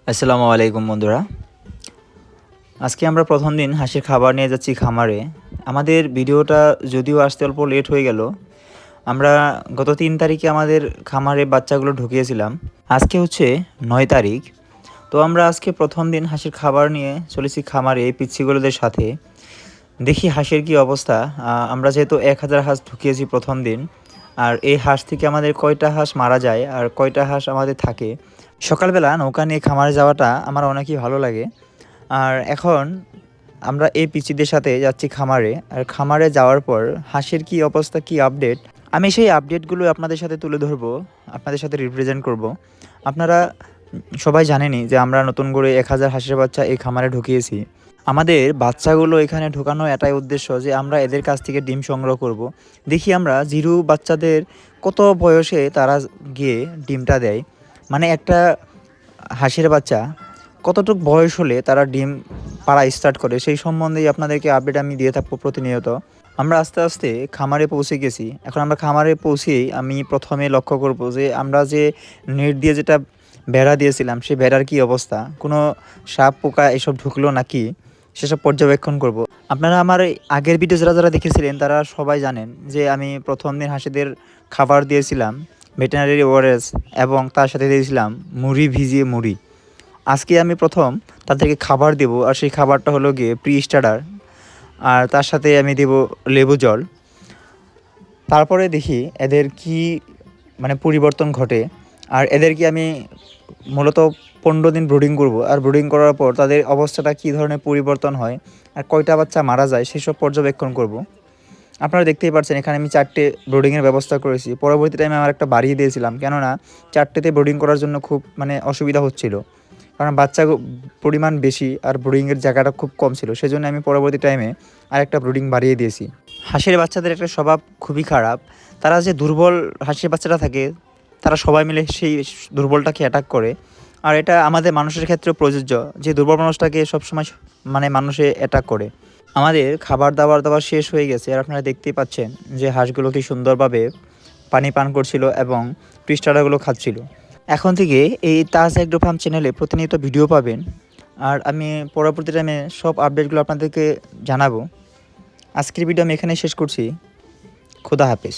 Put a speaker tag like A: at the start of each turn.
A: আসসালামু আলাইকুম বন্ধুরা। আজকে আমরা প্রথম দিন হাঁসের খাবার নিয়ে যাচ্ছি খামারে। আমাদের ভিডিওটা যদিও আসতে অল্প লেট হয়ে গেল। আমরা গত ৩ তারিখে আমাদের খামারে বাচ্চাগুলো ঢুকিয়েছিলাম। আজকে হচ্ছে ৯ তারিখ। তো আমরা আজকে প্রথম দিন হাঁসের খাবার নিয়ে চলেছি খামারে এই পিচ্ছিগুলোদের সাথে। দেখি হাঁসের কি অবস্থা। আমরা যেহেতু ১,০০০ হাঁস ঢুকিয়েছি প্রথম দিন, আর এই হাঁস থেকে আমাদের কয়টা হাঁস মারা যায় আর কয়টা হাঁস আমাদের থাকে। সকালবেলা নৌকা নিয়ে খামারে যাওয়াটা আমার অনেকই ভালো লাগে। আর এখন আমরা এই পিচ্চিদের সাথে যাচ্ছি খামারে। আর খামারে যাওয়ার পর হাঁসের কি অবস্থা, কি আপডেট, আমি সেই আপডেটগুলো আপনাদের সাথে তুলে ধরবো, আপনাদের সাথে রিপ্রেজেন্ট করব। আপনারা সবাই জানেনই যে আমরা নতুন করে ১,০০০ হাঁসের বাচ্চা এই খামারে ঢুকিয়েছি। আমাদের বাচ্চাগুলো এখানে ঢোকানো এটাই উদ্দেশ্য যে আমরা এদের কাছ থেকে ডিম সংগ্রহ করব। দেখি আমরা জিরো বাচ্চাদের কত বয়সে তারা গিয়ে ডিমটা দেয়, মানে একটা হাঁসের বাচ্চা কতটুকু বয়স হলে তারা ডিম পাড়া স্টার্ট করে, সেই সম্বন্ধেই আপনাদেরকে আপডেট আমি দিয়ে থাকবো প্রতিনিয়ত। আমরা আস্তে আস্তে খামারে পৌঁছে গেছি। এখন আমরা খামারে পৌঁছেই আমি প্রথমে লক্ষ্য করব যে আমরা যে নেট দিয়ে যেটা বেড়া দিয়েছিলাম সেই বেড়ার কি অবস্থা, কোনো সাপ পোকা এসব ঢুকলো নাকি সেসব পর্যবেক্ষণ করব। আপনারা আমার এই আগের ভিডিও যারা যারা দেখেছিলেন তারা সবাই জানেন যে আমি প্রথম দিন হাঁসেদের খাবার দিয়েছিলাম ভেটেরিনারি ওআরএস এবং তার সাথে দিয়েছিলাম মুড়ি, ভিজিয়ে মুড়ি। আজকে আমি প্রথম তাদেরকে খাবার দেব, আর সেই খাবারটা হলো গিয়ে প্রি স্টার্টার, আর তার সাথে আমি দেব লেবু জল। তারপরে দেখি এদের কি মানে পরিবর্তন ঘটে। আর এদেরকে আমি মূলত ১৫ দিন ব্রুডিং করব, আর ব্রুডিং করার পর তাদের অবস্থাটা কী ধরনের পরিবর্তন হয় আর কয়টা বাচ্চা মারা যায় সেসব পর্যবেক্ষণ করব। আপনারা দেখতেই পাচ্ছেন এখানে আমি 4টে ব্রুডিংয়ের ব্যবস্থা করেছি। পরবর্তী টাইমে আমার একটা বাড়িয়ে দিয়েছিলাম, কেননা 4টেতে ব্রুডিং করার জন্য খুব অসুবিধা হচ্ছিল, কারণ বাচ্চা পরিমাণ বেশি আর ব্রুডিংয়ের জায়গাটা খুব কম ছিল। সেজন্য আমি পরবর্তী টাইমে আরেকটা ব্রুডিং বাড়িয়ে দিয়েছি। হাঁসের বাচ্চাদের একটা স্বভাব খুবই খারাপ। তারা যে দুর্বল হাঁসের বাচ্চাটা থাকে, তারা সবাই মিলে সেই দুর্বলটাকে অ্যাটাক করে। আর এটা আমাদের মানুষের ক্ষেত্রেও প্রযোজ্য, যে দুর্বল মানুষটাকে সবসময় মানুষে অ্যাটাক করে। আমাদের খাবার দাবার শেষ হয়ে গেছে, আর আপনারা দেখতেই পাচ্ছেন যে হাঁসগুলো কি সুন্দরভাবে পানি পান করছিল এবং পৃষ্ঠাটাগুলো খাচ্ছিল। এখন থেকে এই তাজ অ্যাগ্রো ফার্ম চ্যানেলে প্রতিনিয়ত ভিডিও পাবেন, আর আমি পরবর্তী টাইমে সব আপডেটগুলো আপনাদেরকে জানাবো। আজকের ভিডিও আমি এখানেই শেষ করছি। খোদা হাফেজ।